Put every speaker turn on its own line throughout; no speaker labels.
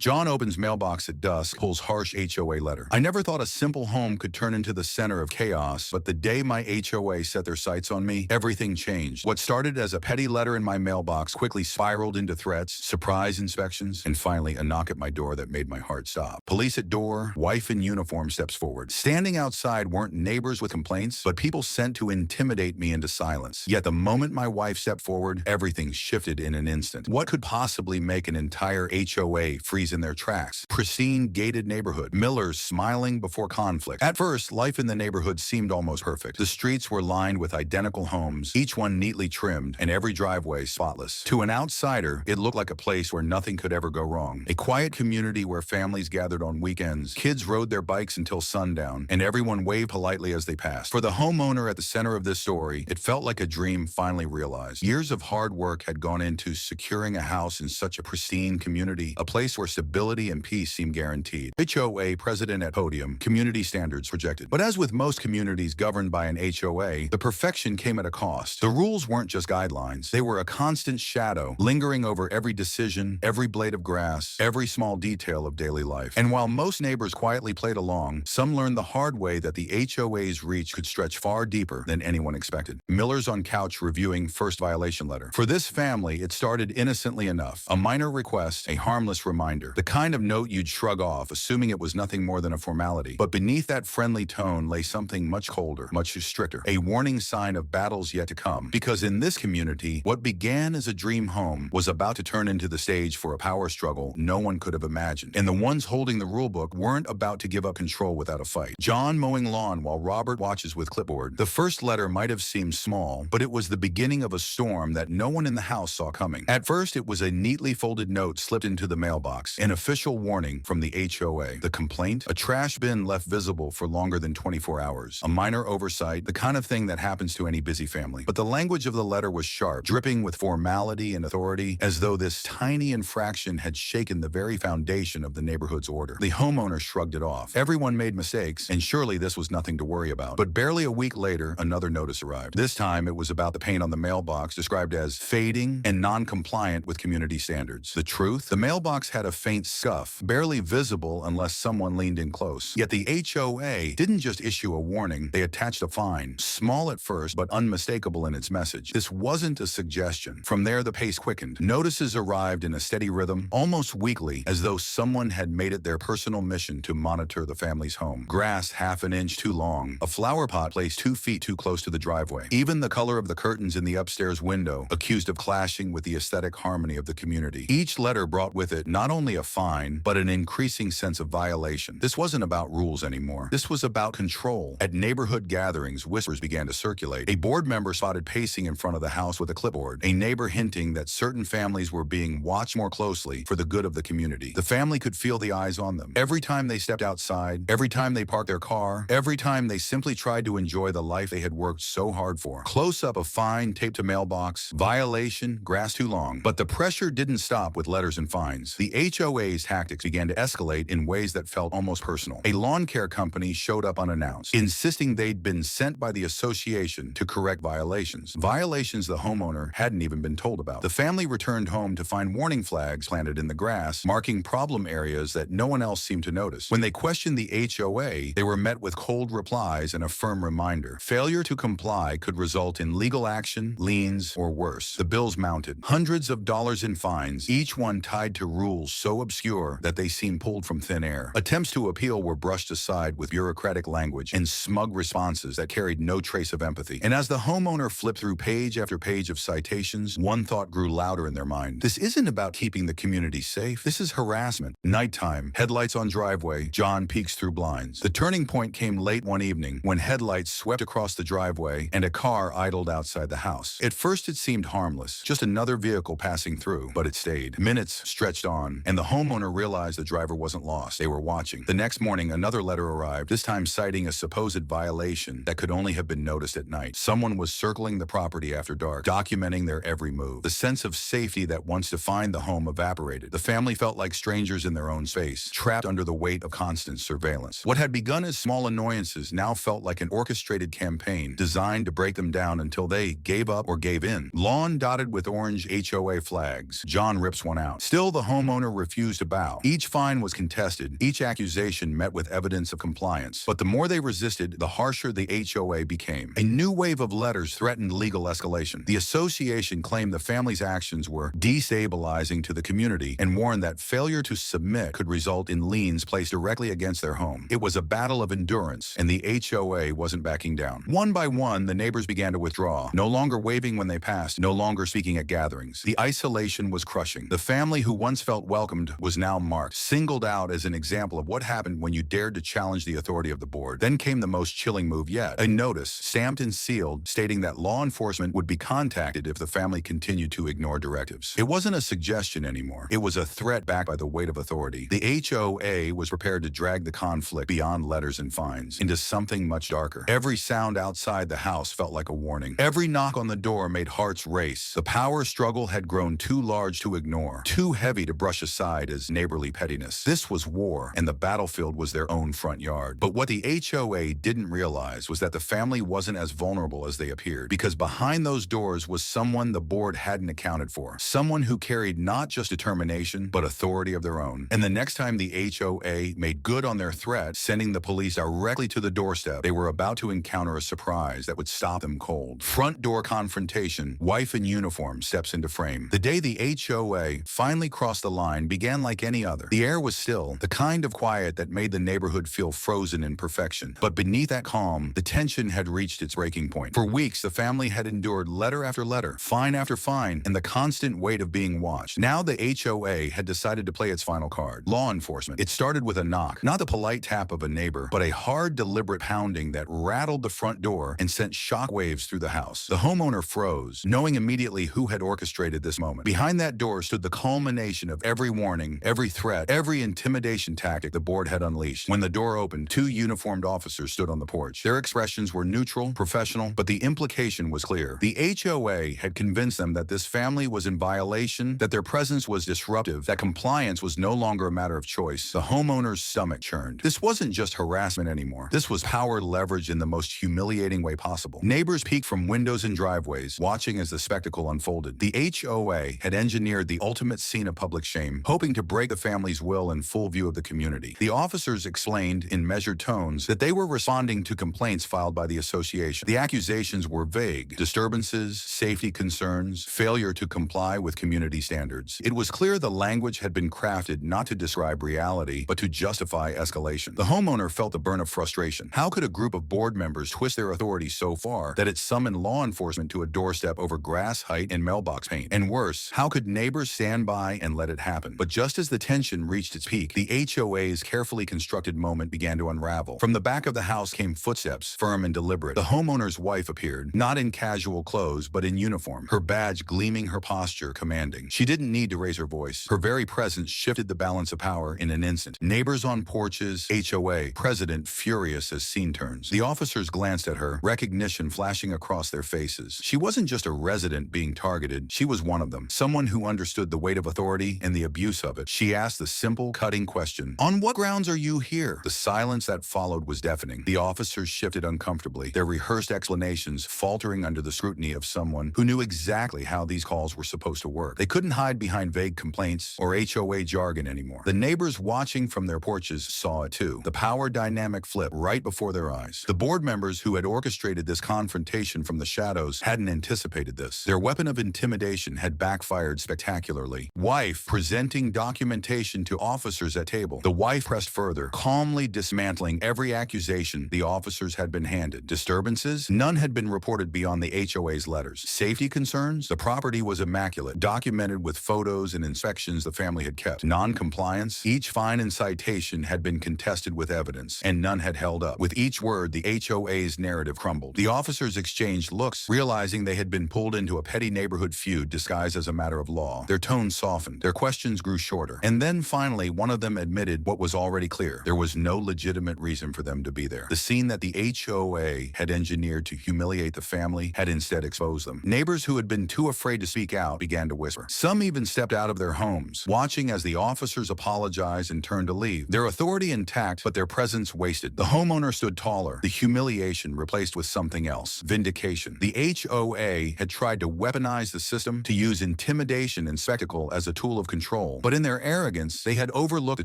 John opens mailbox at dusk, pulls harsh HOA letter. I never thought a simple home could turn into the center of chaos, but the day my HOA set their sights on me, everything changed. What started as a petty letter in my mailbox quickly spiraled into threats, surprise inspections, and finally a knock at my door that made my heart stop. Police at door, wife in uniform steps forward. Standing outside weren't neighbors with complaints, but people sent to intimidate me into silence. Yet the moment my wife stepped forward, everything shifted in an instant. What could possibly make an entire HOA freeze in their tracks? Pristine, gated neighborhood, millers smiling before conflict. At first, life in the neighborhood seemed almost perfect. The streets were lined with identical homes, each one neatly trimmed, and every driveway spotless. To an outsider, it looked like a place where nothing could ever go wrong. A quiet community where families gathered on weekends, kids rode their bikes until sundown, and everyone waved politely as they passed. For the homeowner at the center of this story, it felt like a dream finally realized. Years of hard work had gone into securing a house in such a pristine community, a place where stability and peace seemed guaranteed. HOA president at podium, community standards projected. But as with most communities governed by an HOA, the perfection came at a cost. The rules weren't just guidelines. They were a constant shadow, lingering over every decision, every blade of grass, every small detail of daily life. And while most neighbors quietly played along, some learned the hard way that the HOA's reach could stretch far deeper than anyone expected. Miller's on couch reviewing first violation letter. For this family, it started innocently enough. A minor request, a harmless reminder. The kind of note you'd shrug off, assuming it was nothing more than a formality. But beneath that friendly tone lay something much colder, much stricter. A warning sign of battles yet to come. Because in this community, what began as a dream home was about to turn into the stage for a power struggle no one could have imagined. And the ones holding the rulebook weren't about to give up control without a fight. John mowing lawn while Robert watches with clipboard. The first letter might have seemed small, but it was the beginning of a storm that no one in the house saw coming. At first, it was a neatly folded note slipped into the mailbox, an official warning from the HOA. The complaint? A trash bin left visible for longer than 24 hours. A minor oversight, the kind of thing that happens to any busy family. But the language of the letter was sharp, dripping with formality and authority, as though this tiny infraction had shaken the very foundation of the neighborhood's order. The homeowner shrugged it off. Everyone made mistakes, and surely this was nothing to worry about. But barely a week later, another notice arrived. This time, it was about the paint on the mailbox, described as fading and non-compliant with community standards. The truth? The mailbox had a faint scuff, barely visible unless someone leaned in close. Yet the HOA didn't just issue a warning, they attached a fine. Small at first, but unmistakable in its message. This wasn't a suggestion. From there, the pace quickened. Notices arrived in a steady rhythm, almost weekly, as though someone had made it their personal mission to monitor the family's home. Grass half an inch too long, a flower pot placed 2 feet too close to the driveway. Even the color of the curtains in the upstairs window, accused of clashing with the aesthetic harmony of the community. Each letter brought with it not only a fine, but an increasing sense of violation. This wasn't about rules anymore. This was about control. At neighborhood gatherings, whispers began to circulate. A board member spotted pacing in front of the house with a clipboard, a neighbor hinting that certain families were being watched more closely for the good of the community. The family could feel the eyes on them. Every time they stepped outside, every time they parked their car, every time they simply tried to enjoy the life they had worked so hard for. Close up, a fine taped to mailbox, violation, grass too long. But the pressure didn't stop with letters and fines. The HOA's tactics began to escalate in ways that felt almost personal. A lawn care company showed up unannounced, insisting they'd been sent by the association to correct violations. Violations the homeowner hadn't even been told about. The family returned home to find warning flags planted in the grass, marking problem areas that no one else seemed to notice. When they questioned the HOA, they were met with cold replies and a firm reminder. Failure to comply could result in legal action, liens, or worse. The bills mounted. Hundreds of dollars in fines, each one tied to rules so obscure that they seemed pulled from thin air. Attempts to appeal were brushed aside with bureaucratic language and smug responses that carried no trace of empathy. And as the homeowner flipped through page after page of citations, one thought grew louder in their mind. This isn't about keeping the community safe. This is harassment. Nighttime, headlights on driveway, John peeks through blinds. The turning point came late one evening when headlights swept across the driveway and a car idled outside the house. At first it seemed harmless, just another vehicle passing through, but it stayed. Minutes stretched on, and the homeowner realized the driver wasn't lost. They were watching. The next morning, another letter arrived, this time citing a supposed violation that could only have been noticed at night. Someone was circling the property after dark, documenting their every move. The sense of safety that once defined the home evaporated. The family felt like strangers in their own space, trapped under the weight of constant surveillance. What had begun as small annoyances now felt like an orchestrated campaign designed to break them down until they gave up or gave in. Lawn dotted with orange HOA flags. John rips one out. Still, the homeowner refused to bow. Each fine was contested, each accusation met with evidence of compliance. But the more they resisted, the harsher the HOA became. A new wave of letters threatened legal escalation. The association claimed the family's actions were destabilizing to the community and warned that failure to submit could result in liens placed directly against their home. It was a battle of endurance, and the HOA wasn't backing down. One by one, the neighbors began to withdraw, no longer waving when they passed, no longer speaking at gatherings. The isolation was crushing. The family who once felt welcomed was now marked, singled out as an example of what happened when you dared to challenge the authority of the board. Then came the most chilling move yet, a notice, stamped and sealed, stating that law enforcement would be contacted if the family continued to ignore directives. It wasn't a suggestion anymore. It was a threat backed by the weight of authority. The HOA was prepared to drag the conflict beyond letters and fines into something much darker. Every sound outside the house felt like a warning. Every knock on the door made hearts race. The power struggle had grown too large to ignore, too heavy to brush aside as neighborly pettiness. This was war, and the battlefield was their own front yard. But what the HOA didn't realize was that the family wasn't as vulnerable as they appeared, because behind those doors was someone the board hadn't accounted for, someone who carried not just determination, but authority of their own. And the next time the HOA made good on their threat, sending the police directly to the doorstep, they were about to encounter a surprise that would stop them cold. Front door confrontation, wife in uniform steps into frame. The day the HOA finally crossed the line began like any other. The air was still, the kind of quiet that made the neighborhood feel frozen in perfection. But beneath that calm, the tension had reached its breaking point. For weeks, the family had endured letter after letter, fine after fine, and the constant weight of being watched. Now the HOA had decided to play its final card: law enforcement. It started with a knock, not the polite tap of a neighbor, but a hard, deliberate pounding that rattled the front door and sent shockwaves through the house. The homeowner froze, knowing immediately who had orchestrated this moment. Behind that door stood the culmination of every warning, every threat, every intimidation tactic the board had unleashed. When the door opened, two uniformed officers stood on the porch. Their expressions were neutral, professional, but the implication was clear. The HOA had convinced them that this family was in violation, that their presence was disruptive, that compliance was no longer a matter of choice. The homeowner's stomach churned. This wasn't just harassment anymore. This was power leveraged in the most humiliating way possible. Neighbors peeked from windows and driveways, watching as the spectacle unfolded. The HOA had engineered the ultimate scene of public shame, hoping to break the family's will in full view of the community. The officers explained in measured tones that they were responding to complaints filed by the association. The accusations were vague: disturbances, safety concerns, failure to comply with community standards. It was clear the language had been crafted not to describe reality, but to justify escalation. The homeowner felt the burn of frustration. How could a group of board members twist their authority so far that it summoned law enforcement to a doorstep over grass height and mailbox paint? And worse, how could neighbors stand by and let it happen? But just as the tension reached its peak, the HOA's carefully constructed moment began to unravel. From the back of the house came footsteps, firm and deliberate. The homeowner's wife appeared, not in casual clothes, but in uniform, her badge gleaming, her posture commanding. She didn't need to raise her voice. Her very presence shifted the balance of power in an instant. Neighbors on porches, HOA, president furious as scene turns. The officers glanced at her, recognition flashing across their faces. She wasn't just a resident being targeted, she was one of them, someone who understood the weight of authority and the abuse of it. She asked the simple, cutting question: "On what grounds are you here?" The silence that followed was deafening. The officers shifted uncomfortably, their rehearsed explanations faltering under the scrutiny of someone who knew exactly how these calls were supposed to work. They couldn't hide behind vague complaints or HOA jargon anymore. The neighbors watching from their porches saw it too. The power dynamic flipped right before their eyes. The board members who had orchestrated this confrontation from the shadows hadn't anticipated this. Their weapon of intimidation had backfired spectacularly. Wife presenting documentation to officers at table. The wife pressed further, calmly dismantling every accusation the officers had been handed. Disturbances? None had been reported beyond the HOA's letters. Safety concerns? The property was immaculate, documented with photos and inspections the family had kept. Non-compliance? Each fine and citation had been contested with evidence, and none had held up. With each word, the HOA's narrative crumbled. The officers exchanged looks, realizing they had been pulled into a petty neighborhood feud disguised as a matter of law. Their tones softened, their questions grew shorter, and then finally one of them admitted what was already clear: there was no legitimate reason for them to be there. The scene that the HOA had engineered to humiliate the family had instead exposed them. Neighbors who had been too afraid to speak out began to whisper. Some even stepped out of their homes, watching as the officers apologized and turned to leave, their authority intact but their presence wasted. The homeowner stood taller, the humiliation replaced with something else: vindication. The HOA had tried to weaponize the system, to use intimidation and spectacle as a tool of control, control. But in their arrogance, they had overlooked the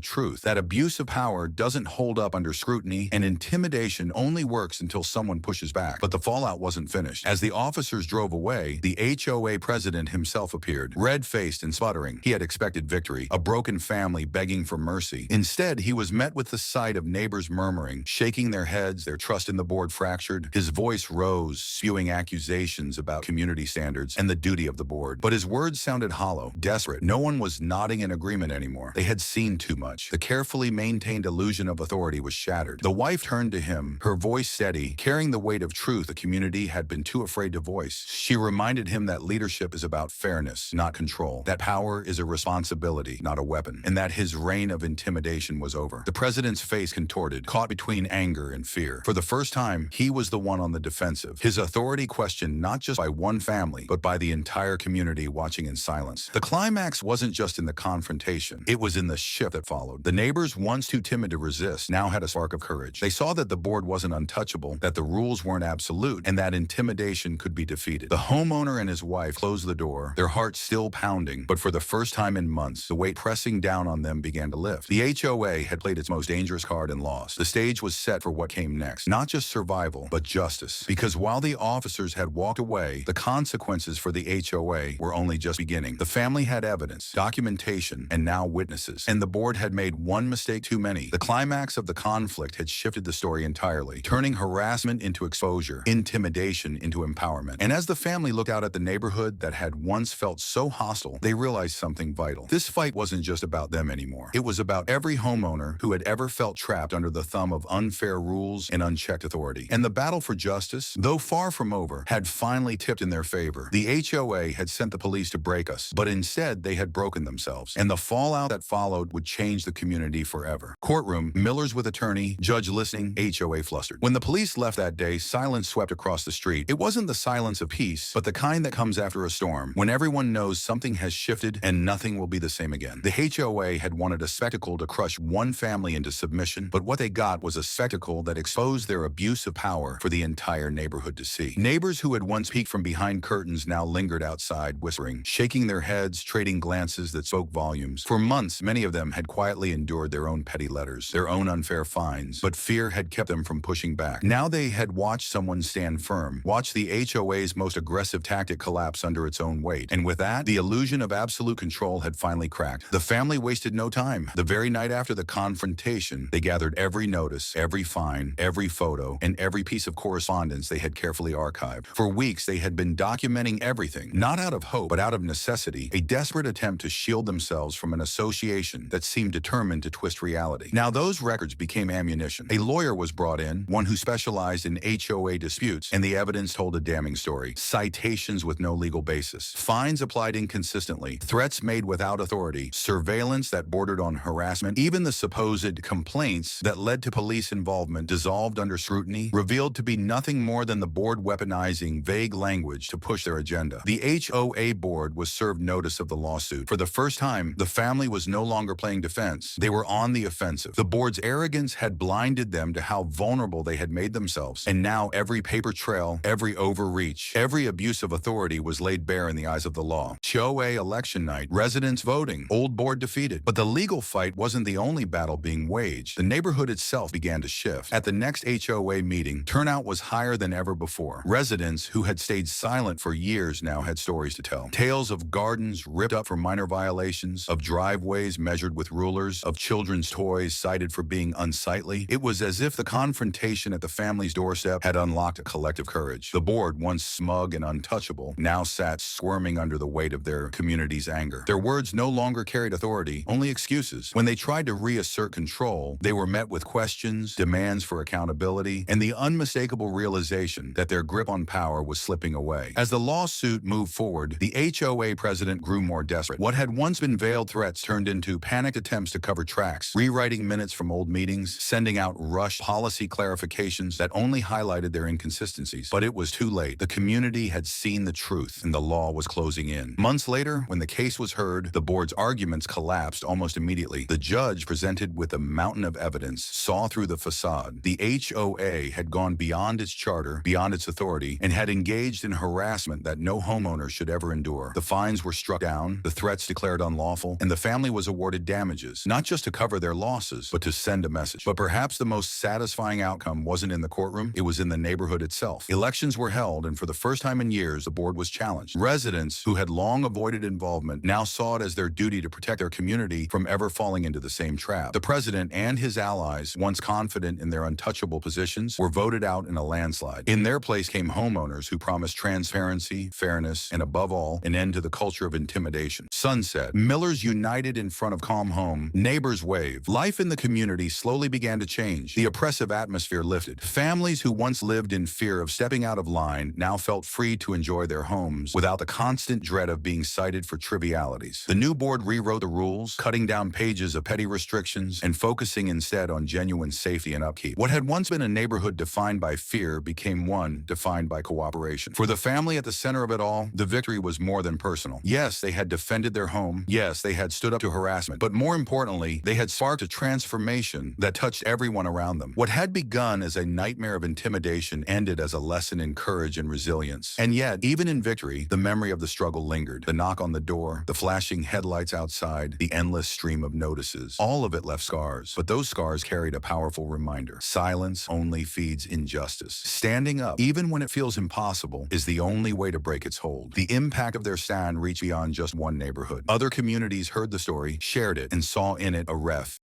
truth that abuse of power doesn't hold up under scrutiny, and intimidation only works until someone pushes back. But the fallout wasn't finished. As the officers drove away, the HOA president himself appeared, red-faced and sputtering. He had expected victory, a broken family begging for mercy. Instead, he was met with the sight of neighbors murmuring, shaking their heads, their trust in the board fractured. His voice rose, spewing accusations about community standards and the duty of the board. But his words sounded hollow, desperate. No one was nodding in agreement anymore. They had seen too much. The carefully maintained illusion of authority was shattered. The wife turned to him, her voice steady, carrying the weight of truth the community had been too afraid to voice. She reminded him that leadership is about fairness, not control, that power is a responsibility, not a weapon, and that his reign of intimidation was over. The president's face contorted, caught between anger and fear. For the first time, he was the one on the defensive. His authority questioned not just by one family, but by the entire community watching in silence. The climax wasn't just in the confrontation. It was in the shift that followed. The neighbors, once too timid to resist, now had a spark of courage. They saw that the board wasn't untouchable, that the rules weren't absolute, and that intimidation could be defeated. The homeowner and his wife closed the door, their hearts still pounding, but for the first time in months, the weight pressing down on them began to lift. The HOA had played its most dangerous card and lost. The stage was set for what came next. Not just survival, but justice. Because while the officers had walked away, the consequences for the HOA were only just beginning. The family had evidence, documentation, and now witnesses. And the board had made one mistake too many. The climax of the conflict had shifted the story entirely, turning harassment into exposure, intimidation into empowerment. And as the family looked out at the neighborhood that had once felt so hostile, they realized something vital. This fight wasn't just about them anymore. It was about every homeowner who had ever felt trapped under the thumb of unfair rules and unchecked authority. And the battle for justice, though far from over, had finally tipped in their favor. The HOA had sent the police to break us, but instead they had broken themselves. And the fallout that followed would change the community forever. Courtroom, Millers with attorney, judge listening, HOA flustered. When the police left that day, silence swept across the street. It wasn't the silence of peace, but the kind that comes after a storm, when everyone knows something has shifted and nothing will be the same again. The HOA had wanted a spectacle to crush one family into submission, but what they got was a spectacle that exposed their abuse of power for the entire neighborhood to see. Neighbors who had once peeked from behind curtains now lingered outside, whispering, shaking their heads, trading glances that spoke volumes. For months, many of them had quietly endured their own petty letters, their own unfair fines, but fear had kept them from pushing back. Now they had watched someone stand firm, watched the HOA's most aggressive tactic collapse under its own weight. And with that, the illusion of absolute control had finally cracked. The family wasted no time. The very night after the confrontation, they gathered every notice, every fine, every photo, and every piece of correspondence they had carefully archived. For weeks, they had been documenting everything, not out of hope, but out of necessity, a desperate attempt to shield themselves from an association that seemed determined to twist reality. Now those records became ammunition. A lawyer was brought in, one who specialized in HOA disputes, and the evidence told a damning story. Citations with no legal basis, fines applied inconsistently, threats made without authority, surveillance that bordered on harassment, even the supposed complaints that led to police involvement dissolved under scrutiny, revealed to be nothing more than the board weaponizing vague language to push their agenda. The HOA board was served notice of the lawsuit. For the first time, the family was no longer playing defense. They were on the offensive. The board's arrogance had blinded them to how vulnerable they had made themselves. And now every paper trail, every overreach, every abuse of authority was laid bare in the eyes of the law. HOA election night, residents voting, old board defeated. But the legal fight wasn't the only battle being waged. The neighborhood itself began to shift. At the next HOA meeting, turnout was higher than ever before. Residents who had stayed silent for years now had stories to tell. Tales of gardens ripped up for minor violations, of driveways measured with rulers, of children's toys cited for being unsightly. It was as if the confrontation at the family's doorstep had unlocked a collective courage. The board, once smug and untouchable, now sat squirming under the weight of their community's anger. Their words no longer carried authority, only excuses. When they tried to reassert control, they were met with questions, demands for accountability, and the unmistakable realization that their grip on power was slipping away. As the lawsuit moved forward, the HOA president grew more desperate. What had once been veiled threats turned into panicked attempts to cover tracks, rewriting minutes from old meetings, sending out rushed policy clarifications that only highlighted their inconsistencies. But it was too late. The community had seen the truth, and the law was closing in. Months later, when the case was heard, the board's arguments collapsed almost immediately. The judge, presented with a mountain of evidence, saw through the facade. The HOA had gone beyond its charter, beyond its authority, and had engaged in harassment that no homeowner should ever endure. The fines were struck down, the threats declared unlawful, unlawful, and the family was awarded damages, not just to cover their losses, but to send a message. But perhaps the most satisfying outcome wasn't in the courtroom, it was in the neighborhood itself. Elections were held, and for the first time in years, the board was challenged. Residents who had long avoided involvement now saw it as their duty to protect their community from ever falling into the same trap. The president and his allies, once confident in their untouchable positions, were voted out in a landslide. In their place came homeowners who promised transparency, fairness, and above all, an end to the culture of intimidation. Sunset. Millers united in front of Calm Home. Neighbors waved. Life in the community slowly began to change. The oppressive atmosphere lifted. Families who once lived in fear of stepping out of line now felt free to enjoy their homes without the constant dread of being cited for trivialities. The new board rewrote the rules, cutting down pages of petty restrictions and focusing instead on genuine safety and upkeep. What had once been a neighborhood defined by fear became one defined by cooperation. For the family at the center of it all, the victory was more than personal. Yes, they had defended their home. Yes, they had stood up to harassment. But more importantly, they had sparked a transformation that touched everyone around them. What had begun as a nightmare of intimidation ended as a lesson in courage and resilience. And yet, even in victory, the memory of the struggle lingered. The knock on the door, the flashing headlights outside, the endless stream of notices. All of it left scars. But those scars carried a powerful reminder. Silence only feeds injustice. Standing up, even when it feels impossible, is the only way to break its hold. The impact of their stand reached beyond just one neighborhood. Other communities heard the story, shared it, and saw in it a ref